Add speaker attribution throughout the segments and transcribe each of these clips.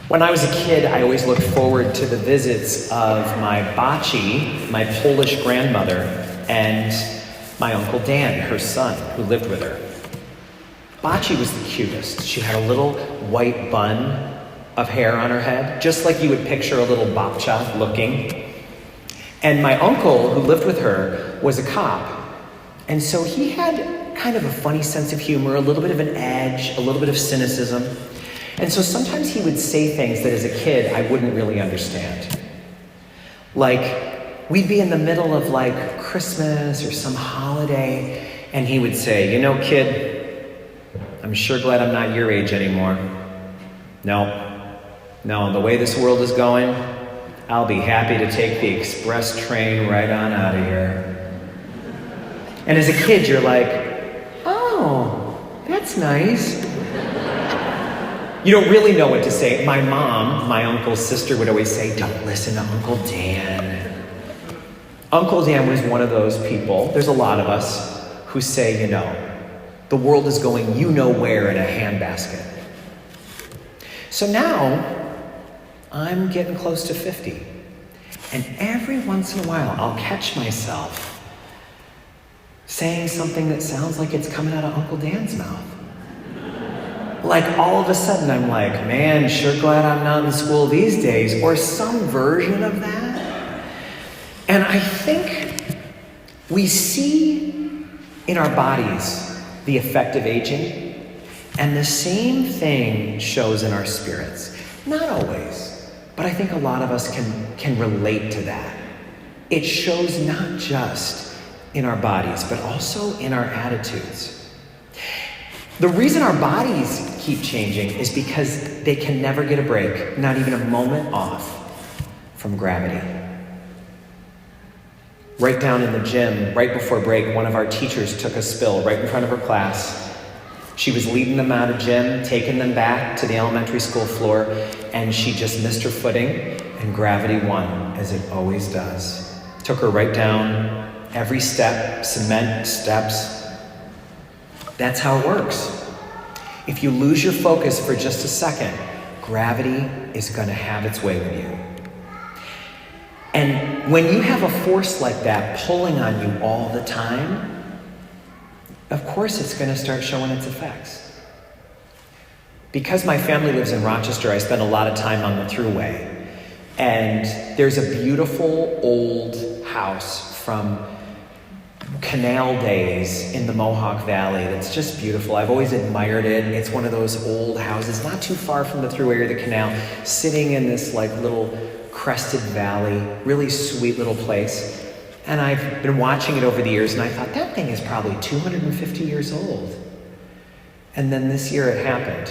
Speaker 1: When I was a kid, I always looked forward to the visits of my Baci, my Polish grandmother, and my Uncle Dan, her son, who lived with her. Baci was the cutest. She had a little white bun of hair on her head, just like you would picture a little babcha looking. And my uncle, who lived with her, was a cop. And so he had kind of a funny sense of humor, a little bit of an edge, a little bit of cynicism. And so sometimes he would say things that as a kid I wouldn't really understand. Like, we'd be in the middle of like Christmas or some holiday, and he would say, "You know, kid, I'm sure glad I'm not your age anymore. No, the way this world is going, I'll be happy to take the express train right on out of here." And as a kid, you're like, "Oh, that's nice." You don't really know what to say. My mom, my uncle's sister, would always say, "Don't listen to Uncle Dan." Uncle Dan was one of those people, there's a lot of us, who say, the world is going you-know-where in a handbasket. So now, I'm getting close to 50. And every once in a while, I'll catch myself saying something that sounds like it's coming out of Uncle Dan's mouth. Like all of a sudden I'm like, "Man, sure glad I'm not in school these days," or some version of that. And I think we see in our bodies the effect of aging, and the same thing shows in our spirits. Not always, but I think a lot of us can relate to that. It shows not just in our bodies, but also in our attitudes. The reason our bodies keep changing is because they can never get a break, not even a moment off from gravity. Right down in the gym, right before break, one of our teachers took a spill right in front of her class. She was leading them out of gym, taking them back to the elementary school floor, and she just missed her footing, and gravity won, as it always does. Took her right down, every step, cement steps. That's how it works. If you lose your focus for just a second, gravity is going to have its way with you. And when you have a force like that pulling on you all the time, of course it's going to start showing its effects. Because my family lives in Rochester, I spend a lot of time on the Thruway. And there's a beautiful old house from canal days in the Mohawk Valley that's just beautiful. I've always admired it. It's one of those old houses, not too far from the Thruway or the canal, sitting in this like little crested valley, really sweet little place. And I've been watching it over the years, and I thought, that thing is probably 250 years old. And then this year it happened.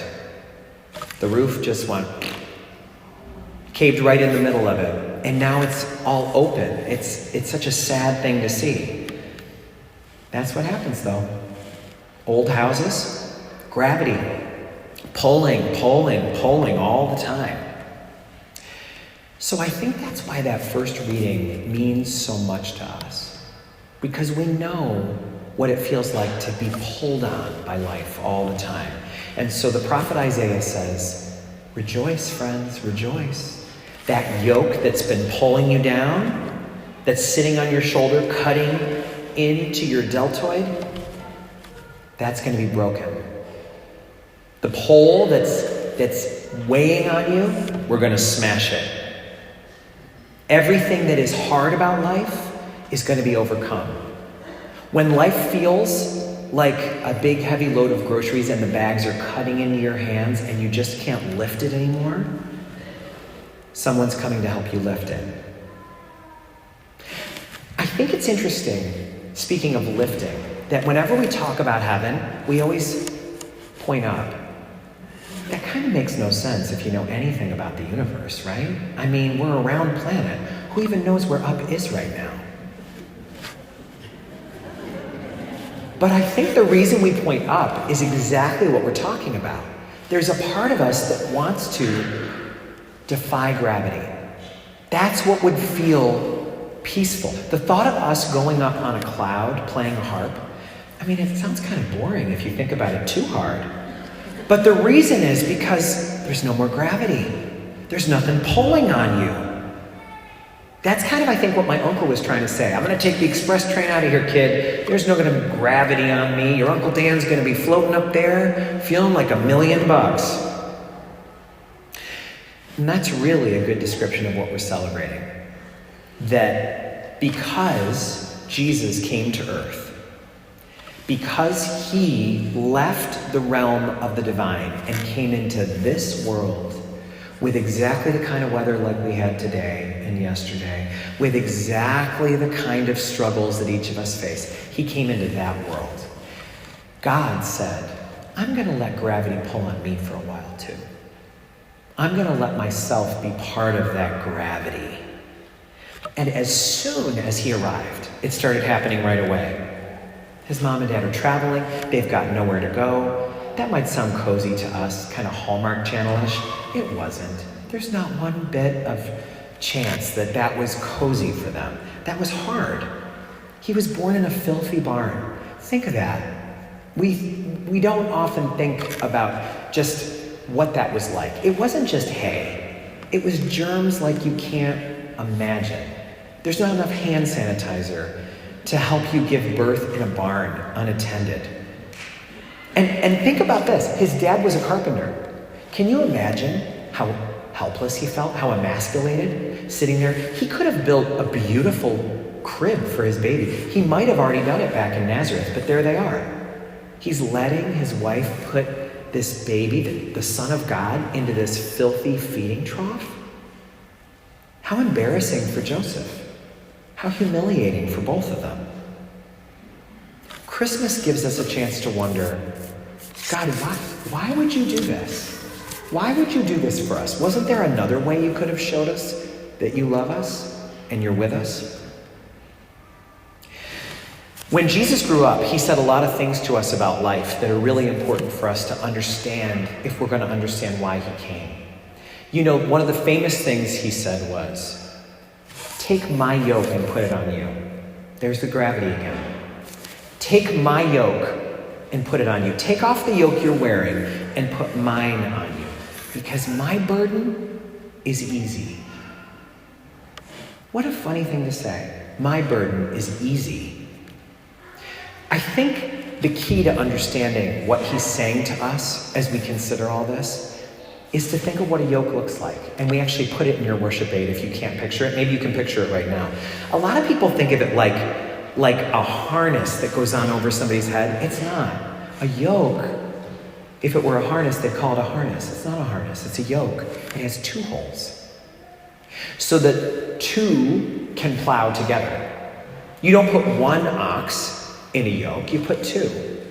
Speaker 1: The roof just went, caved right in the middle of it. And now it's all open. It's such a sad thing to see. That's what happens though. Old houses, gravity, pulling all the time. So I think that's why that first reading means so much to us. Because we know what it feels like to be pulled on by life all the time. And so the prophet Isaiah says, "Rejoice, friends, rejoice." That yoke that's been pulling you down, that's sitting on your shoulder, cutting into your deltoid, that's going to be broken. The pole that's weighing on you, we're going to smash it. Everything that is hard about life is going to be overcome. When life feels like a big heavy load of groceries and the bags are cutting into your hands and you just can't lift it anymore, someone's coming to help you lift it. I think it's interesting, speaking of lifting, that whenever we talk about heaven, we always point up. That kind of makes no sense if you know anything about the universe, right? I mean, we're a round planet. Who even knows where up is right now? But I think the reason we point up is exactly what we're talking about. There's a part of us that wants to defy gravity. That's what would feel peaceful. The thought of us going up on a cloud playing a harp, I mean, it sounds kind of boring if you think about it too hard. But the reason is because there's no more gravity. There's nothing pulling on you. That's kind of, I think, what my uncle was trying to say. I'm going to take the express train out of here, kid. There's no going to be gravity on me. Your Uncle Dan's going to be floating up there, feeling like $1 million. And that's really a good description of what we're celebrating. That because Jesus came to earth, because he left the realm of the divine and came into this world with exactly the kind of weather like we had today and yesterday, with exactly the kind of struggles that each of us face, he came into that world. God said, I'm going to let gravity pull on me for a while too. I'm going to let myself be part of that gravity. And as soon as he arrived, it started happening right away. His mom and dad are traveling. They've got nowhere to go. That might sound cozy to us, kind of Hallmark Channel-ish. It wasn't. There's not one bit of chance that that was cozy for them. That was hard. He was born in a filthy barn. Think of that. We don't often think about just what that was like. It wasn't just hay. It was germs like you can't imagine. There's not enough hand sanitizer to help you give birth in a barn unattended. And think about this. His dad was a carpenter. Can you imagine how helpless he felt, how emasculated, sitting there? He could have built a beautiful crib for his baby. He might have already done it back in Nazareth, but there they are. He's letting his wife put this baby, the Son of God, into this filthy feeding trough. How embarrassing for Joseph. How humiliating for both of them. Christmas gives us a chance to wonder, God, why would you do this? Why would you do this for us? Wasn't there another way you could have showed us that you love us and you're with us? When Jesus grew up, he said a lot of things to us about life that are really important for us to understand if we're going to understand why he came. You know, one of the famous things he said was, take my yoke and put it on you. There's the gravity again. Take my yoke and put it on you. Take off the yoke you're wearing and put mine on you. Because my burden is easy. What a funny thing to say. My burden is easy. I think the key to understanding what he's saying to us as we consider all this is to think of what a yoke looks like. And we actually put it in your worship aid if you can't picture it. Maybe you can picture it right now. A lot of people think of it like a harness that goes on over somebody's head. It's not. A yoke, if it were a harness, they'd call it a harness. It's not a harness, it's a yoke. It has 2 holes. So that 2 can plow together. You don't put 1 ox in a yoke, you put 2.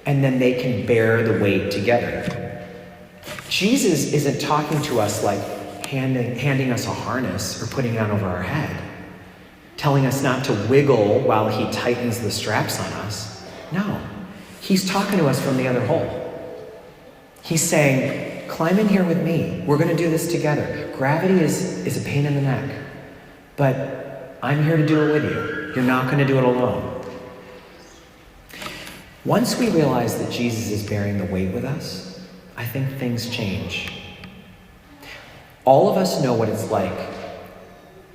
Speaker 1: And then they can bear the weight together. Jesus isn't talking to us like handing us a harness or putting it on over our head, telling us not to wiggle while he tightens the straps on us. No, he's talking to us from the other hole. He's saying, climb in here with me. We're going to do this together. Gravity is a pain in the neck, but I'm here to do it with you. You're not going to do it alone. Once we realize that Jesus is bearing the weight with us, I think things change. All of us know what it's like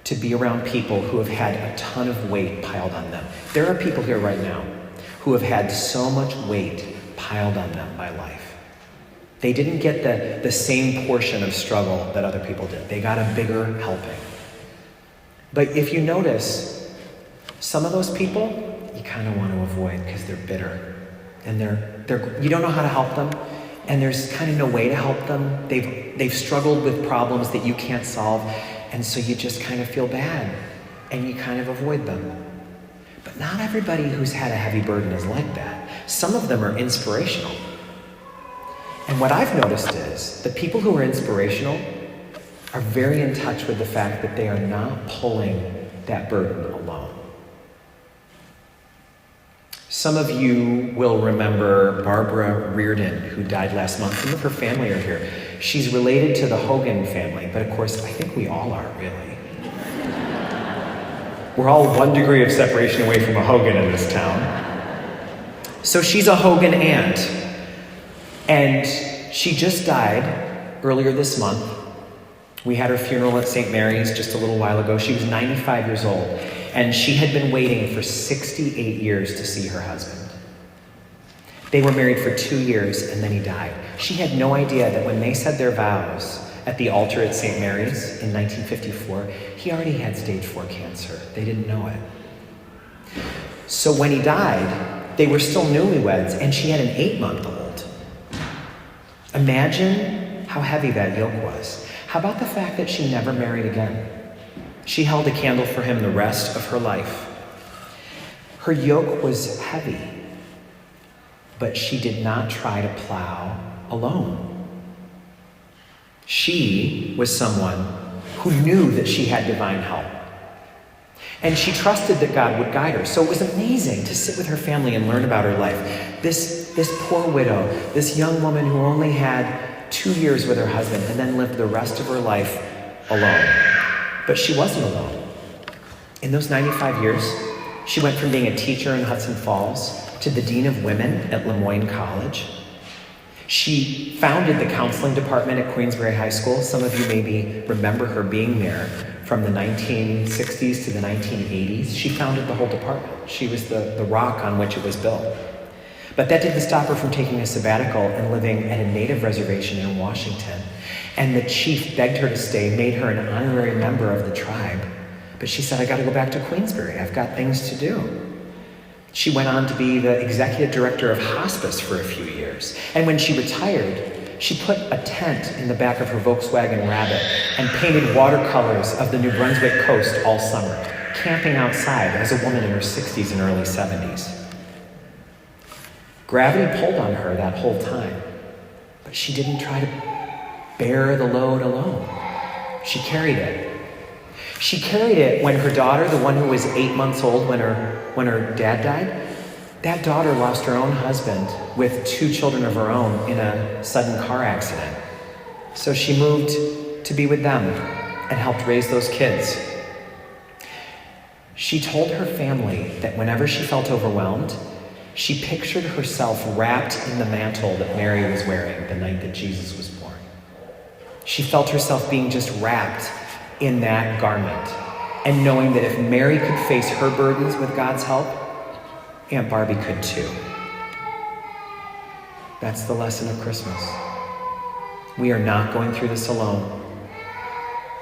Speaker 1: to be around people who have had a ton of weight piled on them. There are people here right now who have had so much weight piled on them by life. They didn't get the same portion of struggle that other people did. They got a bigger helping. But if you notice, some of those people you kind of want to avoid because they're bitter. And you don't know how to help them. And there's kind of no way to help them. They've struggled with problems that you can't solve. And so you just kind of feel bad and you kind of avoid them. But not everybody who's had a heavy burden is like that. Some of them are inspirational. And what I've noticed is the people who are inspirational are very in touch with the fact that they are not pulling that burden alone. Some of you will remember Barbara Reardon, who died last month. Some of her family are here. She's related to the Hogan family, but of course, I think we all are, really. We're all 1 degree of separation away from a Hogan in this town. So she's a Hogan aunt. And she just died earlier this month We had her funeral at St. Mary's just a little while ago. She was 95 years old, and she had been waiting for 68 years to see her husband. They were married for 2 years, and then he died. She had no idea that when they said their vows at the altar at St. Mary's in 1954, he already had stage 4 cancer. They didn't know it. So when he died, they were still newlyweds, and she had an 8-month-old. Imagine how heavy that yoke was. How about the fact that she never married again? She held a candle for him the rest of her life. Her yoke was heavy, but she did not try to plow alone. She was someone who knew that she had divine help. And she trusted that God would guide her. So it was amazing to sit with her family and learn about her life. This poor widow, this young woman who only had 2 years with her husband and then lived the rest of her life alone. But she wasn't alone. In those 95 years, she went from being a teacher in Hudson Falls to the dean of women at Lemoyne College. She founded the counseling department at Queensbury High School. Some of you maybe remember her being there from the 1960s to the 1980s. She founded the whole department. She was the rock on which it was built. But that didn't stop her from taking a sabbatical and living at a native reservation in Washington. And the chief begged her to stay, made her an honorary member of the tribe. But she said, I got to go back to Queensbury. I've got things to do. She went on to be the executive director of hospice for a few years. And when she retired, she put a tent in the back of her Volkswagen Rabbit and painted watercolors of the New Brunswick coast all summer, camping outside as a woman in her 60s and early 70s. Gravity pulled on her that whole time, but she didn't try to bear the load alone. She carried it. She carried it when her daughter, the one who was 8 months old when her dad died, that daughter lost her own husband with 2 children of her own in a sudden car accident. So she moved to be with them and helped raise those kids. She told her family that whenever she felt overwhelmed, she pictured herself wrapped in the mantle that Mary was wearing the night that Jesus was born. She felt herself being just wrapped in that garment and knowing that if Mary could face her burdens with God's help, Aunt Barbie could too. That's the lesson of Christmas. We are not going through this alone.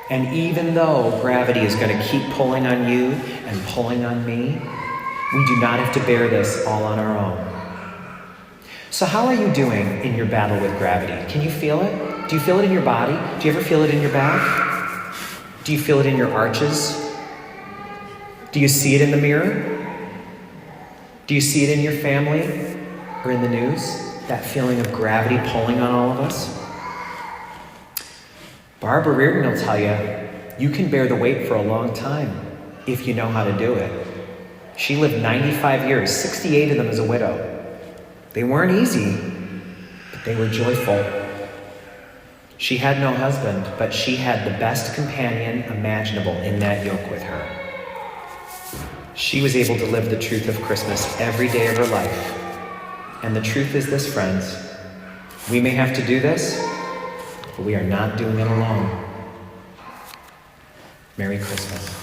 Speaker 1: And even though gravity is going to keep pulling on you and pulling on me, we do not have to bear this all on our own. So how are you doing in your battle with gravity? Can you feel it? Do you feel it in your body? Do you ever feel it in your back? Do you feel it in your arches? Do you see it in the mirror? Do you see it in your family or in the news? That feeling of gravity pulling on all of us? Barbara Reardon will tell you, you can bear the weight for a long time if you know how to do it. She lived 95 years, 68 of them as a widow. They weren't easy, but they were joyful. She had no husband, but she had the best companion imaginable in that yoke with her. She was able to live the truth of Christmas every day of her life. And the truth is this, friends. We may have to do this, but we are not doing it alone. Merry Christmas.